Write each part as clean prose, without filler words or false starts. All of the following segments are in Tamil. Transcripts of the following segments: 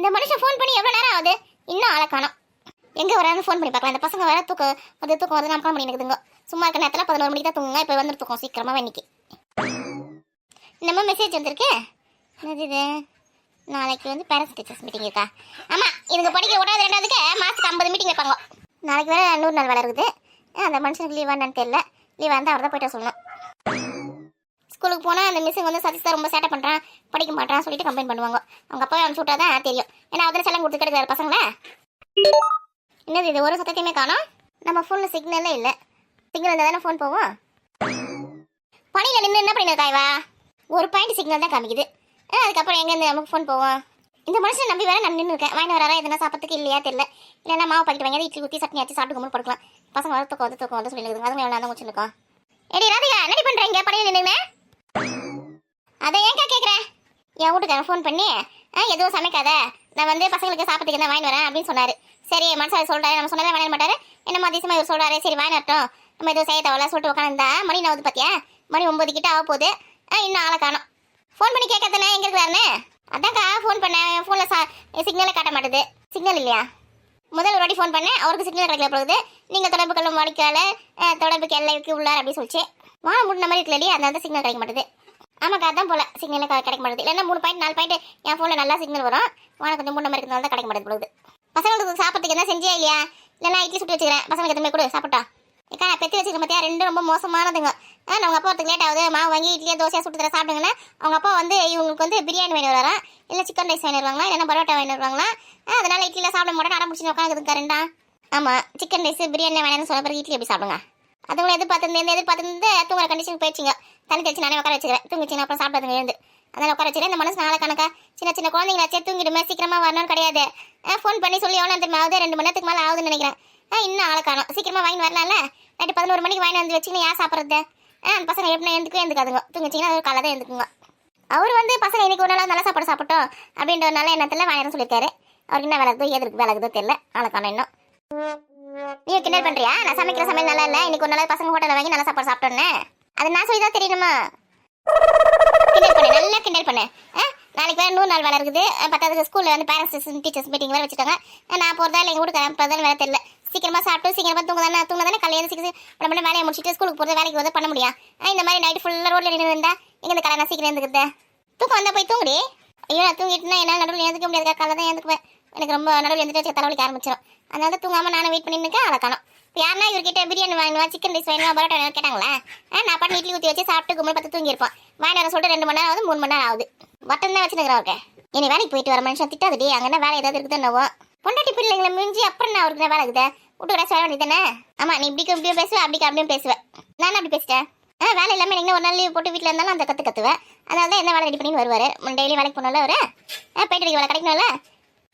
இந்த மனுஷன் ஃபோன் பண்ணி எவ்வளோ நேரம் ஆகுது, இன்னும் ஆளை காணோம். எங்கே வரான்னு ஃபோன் பண்ணி பார்க்கலாம். இந்த பசங்க வேற தூக்கம் வந்து நமக்கு பண்ணி இருக்குதுங்க. சும்மா இருக்க நேரத்தில் 11 மணிக்கு தான் தூங்குங்க. இப்போ வந்து தூக்கம் சீக்கிரமாக இன்னைக்கு. நம்ம மெசேஜ் வந்திருக்கு. என்னது இது? நாளைக்கு வந்து பேரண்ட்ஸ் டீச்சர்ஸ் மீட்டிங் இருக்கா? ஆமாம், இதுங்க படிக்க விடாது. ரெண்டாவதுக்கு மாதத்துக்கு 50 மீட்டிங் வைப்பாங்க. நாளைக்கு வேறு 100 நாள் வேலை இருக்குது. அந்த மனுஷனுக்கு லீவ் என்னன்னு தெரியல. லீவ் வந்து அவர் தான் போய்ட்டு சொல்லணும். ஸ்கூலுக்கு போனால் அந்த மிஸ்ஸுங்க வந்து சதீஷ் தான் ரொம்ப சேட்டை பண்ணுறான், படிக்க மாட்டான்னு சொல்லிட்டு கம்ப்ளைண்ட் பண்ணுவாங்க. அவங்க அப்பா அனுப்பிச்சு விட்டா தான் தெரியும். ஏன்னா அதில் செல்லம் கொடுத்து கிடைக்காது பசங்களே. என்னது இது? ஒரு சத்தத்தையுமே காணோம். நம்ம ஃபோனில் சிக்னலே இல்லை. சிக்னல் இருந்தால் தானே ஃபோன் போவோம். பணியில் நின்று என்ன பண்ணிருக்கா இவா? ஒரு பாயிண்ட் சிக்னல் தான் காமிக்குது. அதுக்கப்புறம் எங்கேருந்து நமக்கு ஃபோன் போவோம்? இந்த மனுஷன் நம்பி வேற நான் நின்று இருக்கேன். வாங்கி வராரா எதுனா சாப்பிட்றதுக்கு இல்லையா தெரியல. இல்லைன்னா மாவு பாக்கெட் வாங்கி இட்லி ஊற்றி சட்னி ஆச்சு சாப்பிட்டு கும்பிட்டு படுக்கலாம். பசங்க வர தூக்கம் வந்து சொல்லிடுங்க. அதுவும் எவ்வளோ தான் முடிச்சுருக்கோம். ஏடி ராதிகா, என்னடி பண்ணுறீங்க? பணியில் நின்றுங்க. அதை ஏன்க்கா கேட்குறேன்? என் வீட்டுக்காரன் ஃபோன் பண்ணி எதுவும் சமைக்காத, நான் வந்து பசங்களுக்கு சாப்பிட்டுக்கு தான் வாங்கி வரேன் அப்படின்னு சொன்னார். சரி மனசாரி சொல்கிறாரு, நம்ம சொன்னதை வாங்க மாட்டார். என்னமோ அதிசயமாக இவர் சொல்கிறாரு, சரி வாங்கி வரட்டும், நம்ம எதுவும் செய்ய தேவையில்ல சொல்லிட்டு உட்காந்துருந்தா மணி நான் பார்த்தியா? மணி 9 கிட்ட ஆக போகுது. இன்னும் ஆளை காணோம். ஃபோன் பண்ணி கேட்கறதுனே எங்கே இருக்கிறாருன்னு. அதான்க்கா ஃபோன் பண்ணேன். ஃபோனில் சிக்னலே காட்ட மாட்டுது. சிக்னல் இல்லையா? முதல் ஒரு வாட்டி ஃபோன் பண்ணேன், அவருக்கு சிக்னல் கிடைக்கல போகுது. நீங்கள் தொடர்பு கொள்ளும் வாடிக்கையால தொடர்புக்கு எல்லைக்கு உள்ளார் அப்படின்னு சொல்லிச்சு. வா முன்ன மாதிரி இருக்கலடி, அதனால தான் சிக்னல் கிடைக்க மாட்டுது. ஆமாக்கா அதான் போல சிக்னலே கிடைக்க மாட்டேது. இல்லைன்னா 3 பாயிண்ட் 4 பாயிண்ட் என் ஃபோனில் நல்லா சிக்னல் வரும். வாங்க கொஞ்சம் 3 நம்பர் இருக்கிறதால தான் கிடைக்க மாட்டேது போகுது. பசங்களுக்கு சாப்பிட்றதுக்கு என்ன செஞ்சே இல்லையா? இல்லைன்னா இட்லி சுட்டு வச்சுக்கிறேன், பசங்களுக்கு எதுவுமே கூட சாப்பிட்டா. ஏக்கா பெற்று வச்சுக்க பார்த்தியா? ரெண்டும் ரொம்ப மோசமானதுங்க. அவங்க அப்பா வரதுக்கு லேட் ஆகுது. மாவு வாங்கி இட்லியாக தோசையாக சுட்டு தர சாப்பிடுங்கன்னா அவங்க அப்பா வந்து இவங்களுக்கு வந்து பிரியாணி வாங்கி வரான், இல்லை சிக்கன் ரைஸ் வாங்கி வருவாங்களா, இல்லைன்னா பரோட்டா வாங்கி வருவாங்களா. அதனால இட்லியில் சாப்பிட மாட்டேன் அடம் பிடிச்சி உட்காந்துருக்கா ரெண்டா. ஆமாம், சிக்கன் ரைஸ் பிரியாணி வேணும்னு சொன்ன பிறகு இட்லி எப்படி சாப்பிடுங்க? அதுங்களை எதிர்பார்த்து தூங்குற கண்டிஷன் போயிடுச்சிங்க. தண்ணி தெளிச்சு நானே உட்கார வச்சுக்கிறேன். தூங்கிச்சிங்க அப்புறம் சாப்பிடுங்க எழுந்து. அதனால் உட்கார வச்சுக்கிறேன். இந்த மனசு நாளை கணக்கா சின்ன குழந்தைங்களாச்சே தூங்கிடுமே, சீக்கிரமாக வரணும்னு கிடையாது. ஃபோன் பண்ணி சொல்லி எவ்வளோ நேரத்துக்கு ஆகுது? 2 மணி நேரத்துக்கு மேலே ஆகுதுன்னு நினைக்கிறேன். இன்னும் ஆளை காணும். சீக்கிரமாக வாங்கி வரலாம்ல. நைட்டு 11 மணிக்கு வாங்கி வந்து வச்சுக்கின்னு யார் சாப்பிட்றது? அந்த பசங்க எப்படி எழுந்துக்காதுங்க. தூங்கிச்சிங்கன்னா அது காலை தான் எழுந்துக்குங்க. அவர் வந்து பசங்க இன்னைக்கு ஒரு நாள் நல்லா சாப்பாடு சாப்பிட்டோம் அப்படின்றதுனால என்னத்தில் வாங்கிடும் சொல்லியிருக்காரு. அவருக்கு என்ன வேலை எதுக்கு வேலைக்குதோ தெரியல. ஆளை காணும் இன்னும். நீ கிண்டல் பண்றியா? நான் சமைக்கிற சமையல் நல்லா இல்லை, இன்னைக்கு ஒரு நாள் பசங்க ஹோட்டலில் வாங்கி நல்லா சாப்பாடு சாப்பிட்டோன்னே அது நான் சொல்லி தான் தெரியணுமா? கிண்டல் பண்ணு, நல்லா கிண்டல் பண்ணு. நாளைக்கு வேறு 100 நாள் வேலை இருக்குது. 10வது ஸ்கூலில் வந்து பேரண்ட்ஸ் டீச்சர்ஸ் மீட்டிங் வேறு வச்சுட்டாங்க. நான் போகிறதா இல்லை எங்கள் வீட்டுக்கு போகிறதாலும் வேலை தெரியல. சீக்கிரமாக சாப்பிட்டு சீக்கிரமாக தூங்க தானே காலையில் சீக்கிரம் நம்ம வேலையை முடிச்சுட்டு ஸ்கூலுக்கு போகிறது வேலைக்கு வந்து பண்ண முடியும். இந்த மாதிரி நைட்டு ஃபுல்லாக ரோட்டில் நின்று இருந்தால் எங்கே இந்த காலை சீக்கிரம் எழுந்துக்குது? தூக்கம் வந்தால் போய் தூங்குடி. ஐயோ நான் தூங்கிட்டுனா என்னால் நடுவில் எழுந்துக்க முடியாது. காலை தான் எழுந்துக்குவேன். எனக்கு ரொம்ப நடுவில் எழுந்துட்டு தலைவலிக்க ஆரம்பிச்சிடும். அதனால தான் தூங்காமல் நானும் வெயிட் பண்ணிட்டு இருக்கேன். அழகானோ யாருன்னா இவர்கிட்ட பிரியாணி வாங்கினா, சிக்கன் ரைஸ் வாங்கினா, பரோட்டா வாங்கினா கேட்டாங்களே. நான் பாட்டு இட்லி ஊற்றி வச்சு சாப்பிட்டு கும்பல் பார்த்து தூங்கியிருப்போம். வாங்கி வர சொல்லிட்டு 2 மணி நேரம் ஆகுது, 3 மணி நேரம் ஆகுது. வட்டம் தான் வச்சுருக்கிறேன் அவருக்கு. இனி வேலைக்கு போயிட்டு வர மனுஷன் திட்டாதுடி. அங்கே வேலை ஏதாவது இருக்குது என்னவோ. பொண்டாட்டி பிள்ளைங்களை மிஞ்சி அப்புறம் நான் அவருக்கு வேலை இருக்குது. விட்டு வர சொல்ல வேண்டியது தானே. ஆமாம், நீ இப்படியும் பேசுவேன், அப்படியும் பேசுவேன். நானும் அப்படி பேசிட்டேன். வேலை இல்லாமல் நீங்கள் ஒரு நாள் லீவ் போட்டு வீட்டில் இருந்தாலும் அந்த கற்றுவேன். அதனால தான் என்ன வேலை ரெடி பண்ணின்னு வருவார். டெய்லி வேலைக்கு போனால அவர் போயிட்டு வேலை கிடைக்கணும்ல.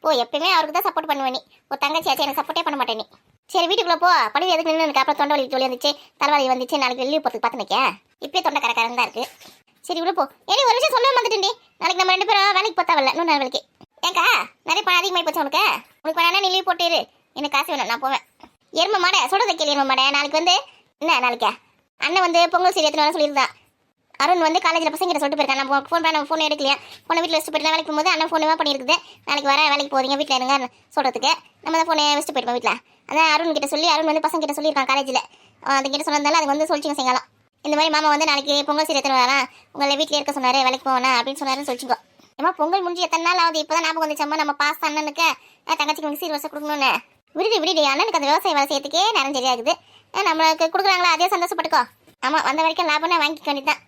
போ, எப்பயுமே அவருக்கு தான் சப்போர்ட் பண்ணுவேன். நீ ஒரு தங்கச்சியாச்சு, எனக்கு சப்போர்ட்டே பண்ண மாட்டேன் நீ. சரி வீட்டுக்குள்ளே போ. படி எதுக்கு நின்று எனக்கு அப்புறம் தொண்டை வலி வந்துச்சு, தலைவலி வந்துச்சு. நாளைக்கு லீவ் போகிறதுக்கு பார்த்து நிற்க இப்போயே தொண்டை கரக்காரன் தான் இருக்குது. சரி இவ்வளோ போ. ஏனி ஒரு விஷயம் சொல்ல வந்துட்டுண்டி. நாளைக்கு நம்ம 2 பேரும் வேலைக்கு போத்தாவில்ல 100 நாள் வேலைக்கு. ஏக்கா நிறைய பணம் அதிகமாக போச்சு உனக்கு வேணா நீ லீவ் போட்டுரு. எனக்கு காசு வேணும், நான் போவேன். எரும மாட சொல்கிறத கேள்வி. எரும மாட நாளைக்கு வந்து என்ன நாளைக்கா அண்ணன் வந்து பொங்கல் சீரி எடுத்துன்னு சொல்லியிருந்தான். அருண் வந்து காலேஜில் பசங்க கிட்ட சொல்லிட்டு போயிருக்கேன். நான் ஃபோன் பண்ண நம்ம ஃபோன் எடுக்கலையா? ஃபோனை வீட்டில் வச்சுட்டு போயிட்டு வேலைக்கு போகும்போது அண்ணன் ஃபோனே பண்ணியிருக்குது. நாளைக்கு வர வேலைக்கு போகிறீங்க வீட்டில் இருங்க சொல்கிறதுக்கு. நம்ம தான் ஃபோனை வச்சுட்டு போயிட்டோம் வீட்டில். அதான் அருண் கிட்ட சொல்லி அருண் வந்து பசங்க கிட்ட சொல்லியிருக்கான் காலேஜில். அதுக்கிட்ட சொன்னதால அது வந்து சொல்லிச்சிங்க செய்யலாம். இந்த மாதிரி மாமா வந்து நாளைக்கு பொங்கல் சீரி எடுத்துன்னு வரலாம், உங்களை வீட்டில் இருக்க சொன்னார், வேலைக்கு போவேனா அப்படின்னு சொன்னாருன்னு சொல்லிச்சுக்கோ. ஏமா பொங்கல் முடிஞ்சு எத்தனை நாள் ஆகுது? இப்போ தான் ஞாபகம் வந்துச்சம்மா நம்ம பாஸ் அண்ணனுக்கு தங்கச்சிக்கு சீர் வருஷம் கொடுக்கணும்னு. விடுடி அண்ணனுக்கு அந்த விவசாய வேலை செய்யறதுக்கே நேரம் சரியாகுது. நம்மளுக்கு கொடுக்குறாங்களா அதே சந்தோஷப்பட்டுக்கோ. ஆமாம், வந்த வரைக்கும் லாபம்னா வாங்கிக்க வேண்டியதான்.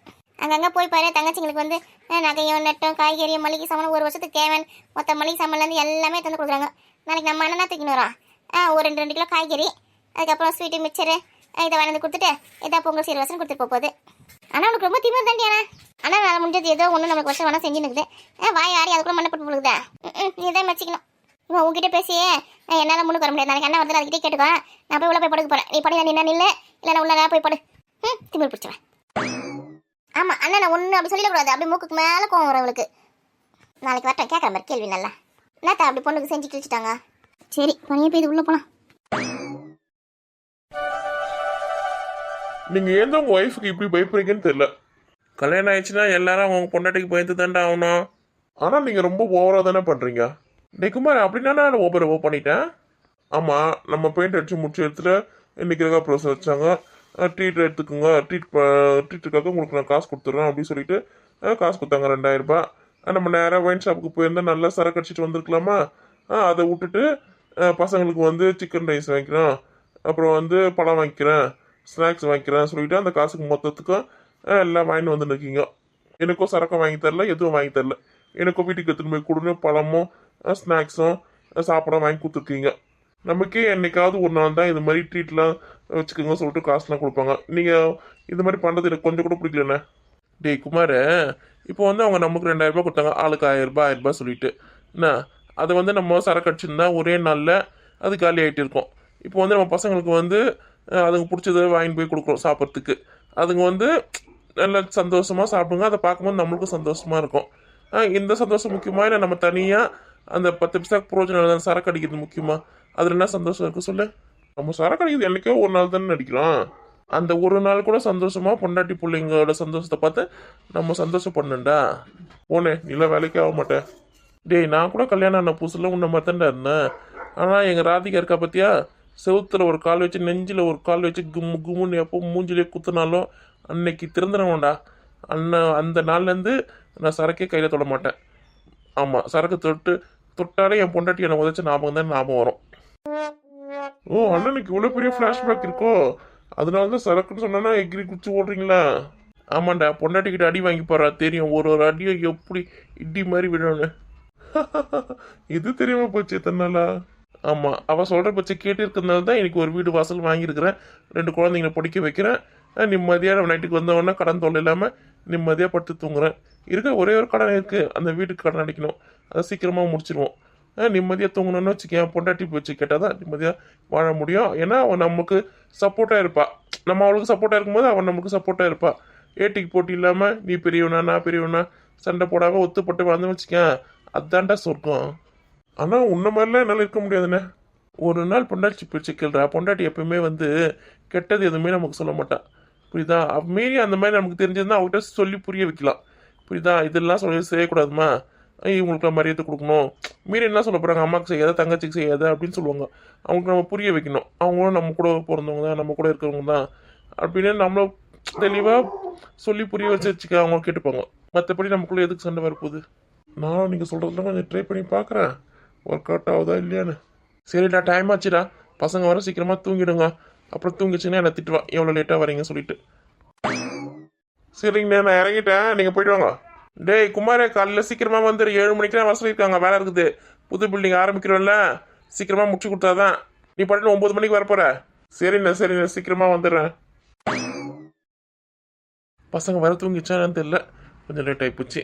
அங்கங்கே போய் பாரு. தங்கச்சிங்களுக்கு வந்து நகையும் நட்டம் காய்கறியும் மளிகை சாமான் ஒரு வருஷத்துக்கு தேவையான மொத்த மளிகை சாமான்லேருந்து எல்லாமே தந்து கொடுக்குறாங்க. நாளைக்கு நம்ம அண்ணனா தூக்கின்னு வரோம். ஒரு 2 கிலோ காய்கறி, அதுக்கப்புறம் ஸ்வீட்டு மிக்சரு இதை வாங்கி கொடுத்துட்டு இதாக பொங்கல் சீர் வருஷம் கொடுத்துட்டு போகுது. ஆனால் உனக்கு ரொம்ப திமிர் தாண்டி. ஆனால் நான் முடிஞ்சது ஏதோ ஒன்று நம்மளுக்கு வருஷம் வேணால் செஞ்சுன்னு வாய் ஆடி அதுக்குள்ள மண்ணப்பட்டு போகுதா? நீ தான் மெச்சிக்கணும். உங்ககிட்ட பேசியே என்னால் முன்னுக்கு வர முடியாது. நாளைக்கு என்ன வந்து அதுக்கிட்டே கேட்டுக்கோ. நான் போய் உள்ள போய் படுக்க போகிறேன். நீ படியா நின்னா நில்லை, இல்லை நான் உள்ள போய் படு. திமிர் பிடிச்சவன். ஆமாம் அண்ணன் நான் ஒன்று அப்படி சொல்லிடக்கூடாது. அப்படி மூக்குக்கு மேலே கோவம் வரும் அவளுக்கு. நாளைக்கு வரட்டும் கேட்குற மாதிரி கேள்வி நல்லா. என்னத்தா அப்படி பொண்ணுக்கு செஞ்சு கிழிச்சிட்டாங்க? சரி பனியே போய் இது உள்ளே போகலாம். நீங்கள் ஏன் உங்கள் ஒய்ஃபுக்கு இப்படி பயப்படுறீங்கன்னு தெரியல. கல்யாணம் ஆயிடுச்சுன்னா எல்லாரும் அவங்க பொண்டாட்டிக்கு பயந்து தாண்டா ஆகணும். ஆனால் நீங்கள் ரொம்ப ஓவராக தானே பண்ணுறீங்க. டேய் குமார் அப்படின்னா நான் ஓ பண்ணிட்டேன். ஆமாம், நம்ம பெயிண்ட் அடிச்சு முடிச்ச இடத்துல இன்னைக்கு இருக்கா ப்ரோசஸ் வச்சாங்க. ட்ரீட் எடுத்துக்கோங்க, ட்ரீட்டுக்காக உங்களுக்கு நான் காசு கொடுத்துட்றேன் அப்படின்னு சொல்லிட்டு காசு கொடுத்தாங்க 2000 ரூபாய். நம்ம நேராக ஒயின் ஷாப்புக்கு போயிருந்தா நல்லா சரக்கு அடிச்சிட்டு வந்திருக்கலாமா. அதை விட்டுட்டு பசங்களுக்கு வந்து சிக்கன் ரைஸ் வாங்கிக்கிறேன், அப்புறம் வந்து பழம் வாங்கிக்கிறேன், ஸ்நாக்ஸ் வாங்கிக்கிறேன் சொல்லிட்டு அந்த காசுக்கு மொத்தத்துக்கும் எல்லாம் வாங்கிட்டு வந்து நிற்கிங்க. எனக்கும் சரக்கம் வாங்கி தரல, எதுவும் வாங்கி தரல. எனக்கும் வீட்டுக்கு எடுத்துகிட்டு போய் கொடுன்னு பழமும் ஸ்நாக்ஸும் சாப்பிட வாங்கி கொடுத்துருக்கீங்க. நமக்கே என்னைக்காவது ஒரு நாள் தான் இது மாதிரி ட்ரீட்லாம் வச்சுக்கோங்க சொல்லிட்டு காசுலாம் கொடுப்பாங்க. நீங்கள் இது மாதிரி பண்ணுறது எனக்கு கொஞ்சம் கூட பிடிக்கலண்ணே. டேய் குமார், இப்போ வந்து அவங்க நமக்கு 2000 ரூபாய் கொடுத்தாங்க, ஆளுக்கு 1000 ரூபாய் சொல்லிட்டு என்ன, அதை வந்து நம்ம சரக்கு அடிச்சிருந்தா ஒரே நாளில் அது காலி ஆகிட்டு இருக்கும். இப்போ வந்து நம்ம பசங்களுக்கு வந்து அதுங்க பிடிச்சதை வாங்கிட்டு போய் கொடுக்குறோம் சாப்பிட்றதுக்கு. அதுங்க வந்து நல்லா சந்தோஷமாக சாப்பிடுங்க, அதை பார்க்கும்போது நம்மளுக்கும் சந்தோஷமாக இருக்கும். இந்த சந்தோஷம் முக்கியமாக இல்லை நம்ம தனியாக அந்த 10 பைசாக்கு பிரோஜனம் சரக்கு அடிக்கிறது முக்கியமா? அதில் என்ன சந்தோஷம் இருக்குது சொல்லு? நம்ம சரக்கு அடிக்கிறது என்றைக்கோ ஒரு நாள் தானே அடிக்கிறோம். அந்த ஒரு நாள் கூட சந்தோஷமாக பொண்டாட்டி பிள்ளைங்களோட சந்தோஷத்தை பார்த்து நம்ம சந்தோஷப்படணுண்டா. போனே நீல வேலைக்கே ஆக மாட்டேன். டேய் நான் கூட கல்யாணம் ஆன புதுசில் உன்னை மாத்தாண்டா இருந்தேன். ஆனால் எங்கள் ராதிகா இருக்கா பார்த்தியா, செவுத்துல ஒரு கால் வச்சு நெஞ்சில் ஒரு கால் வச்சு கும்மு கும்முன்னு எப்போ மூஞ்சிலே குத்துனாலும் அன்னைக்கு திறந்துடுவோம்டா. அந்த நாள்லேருந்து நான் சரக்கே கையில் தொட மாட்டேன். ஆமாம், சரக்கு தொட்டாலே என் பொண்டாட்டி என்னை உதச்ச ஞாபகம் தான் ஞாபகம் வரும். ஓ அண்ணனுக்கு இவ்வளோ பெரிய ஃப்ளாஷ்பேக் இருக்கோ, அதனால தான் சரக்குன்னு சொன்னா எகிரி குச்சி ஓடுறீங்களா? ஆமாண்டா, பொண்டாட்டிக்கிட்ட அடி வாங்கி போறா தெரியும், ஒரு ஒரு அடியும் எப்படி இடி மாதிரி விடணும்னு. இது தெரியாம போச்சு தன்னாலா? ஆமாம், அவள் சொல்கிற பட்சம் கேட்டு இருக்கிறதுனால தான் எனக்கு ஒரு வீடு வாசல் வாங்கியிருக்கிறேன், 2 குழந்தைங்களை படிக்க வைக்கிறேன், நிம்மதியாக நைட்டுக்கு வந்தவொடனே கடன் தொல்லை இல்லாமல் நிம்மதியாக படுத்து தூங்குறேன். இருக்க ஒரே ஒரு கடன் இருக்குது, அந்த வீட்டுக்கு கடன் அடிக்கணும், அதை சீக்கிரமாக முடிச்சிடுவோம். நிம்மதியாக தூங்கணும்னு வச்சுக்கேன், பொண்டாட்டி வச்சு கேட்டால் தான் நிம்மதியாக வாழ முடியும். ஏன்னா அவன் நமக்கு சப்போர்ட்டாக இருப்பாள், நம்ம அவளுக்கு சப்போர்ட்டாக இருக்கும்போது அவன் நமக்கு சப்போர்ட்டாக இருப்பாள். ஏட்டிக்கு போட்டி இல்லாமல் நீ பெரியவனா நான் பெரியவனா சண்டை போடாமல் ஒத்துப்பட்டு வாழ்ந்து வச்சுக்கேன், அதுதான்டா சொர்க்கம். ஆனால் உன்ன மாதிரிலாம் என்னால் இருக்க முடியாதுண்ணே. ஒரு நாள் பொண்டாட்டி பிடிச்சி கேள்றா, பொண்டாட்டி எப்பவுமே வந்து கெட்டது எதுவுமே நமக்கு சொல்ல மாட்டான், புரியுதா? மீறி அந்த மாதிரி நமக்கு தெரிஞ்சதுன்னா அவங்ககிட்ட சொல்லி புரிய வைக்கலாம், புரியுதா? இதெல்லாம் சொல்லி செய்யக்கூடாதுமா, இவங்களுக்குலாம் மரியாதை கொடுக்கணும், மீறி என்ன சொல்ல போகிறாங்க, அம்மாவுக்கு செய்யாத தங்கச்சிக்கு செய்யாத அப்படின்னு சொல்லுவாங்க. அவங்களுக்கு நம்ம புரிய வைக்கணும், அவங்களும் நம்ம கூட பிறந்தவங்க தான், நம்ம கூட இருக்கிறவங்க தான் அப்படின்னு நம்மள தெளிவாக சொல்லி புரிய வச்சுக்க அவங்க கேட்டுப்பாங்க. மற்றபடி நமக்குள்ளே எதுக்கு சண்டை வரப்போகுது? நானும் நீங்கள் சொல்கிறதுலாம் கொஞ்சம் ட்ரை பண்ணி பார்க்குறேன், ஒர்க் அவுட் ஆகுதா இல்லையான்னு. சரிடா, டைம் ஆச்சுடா, பசங்க வர சீக்கிரமாக தூங்கிடுங்க, அப்புறம் தூங்கிச்சுன்னா என்னை திட்டுவா எவ்வளோ லேட்டாக வரீங்க சொல்லிட்டு. சரிங்கண்ணா, நான் இறங்கிட்டேன், நீங்கள் போயிட்டு வாங்க. டேய் குமாரே, காலையில் சீக்கிரமாக வந்துடு, 7 மணிக்கு தான் வர சொல்லியிருக்காங்க, வேலை இருக்குது, புது பில்டிங் ஆரம்பிக்கிறோம்ல, சீக்கிரமாக முடிச்சு கொடுத்தாதான் நீ பாட்டு 9 மணிக்கு வரப்போற. சரிண்ணா சரிண்ணா, சீக்கிரமாக வந்துடுறேன். பசங்க வர தூங்கிச்சான்னு தெரியல, கொஞ்சம் லேட் ஆகி போச்சு.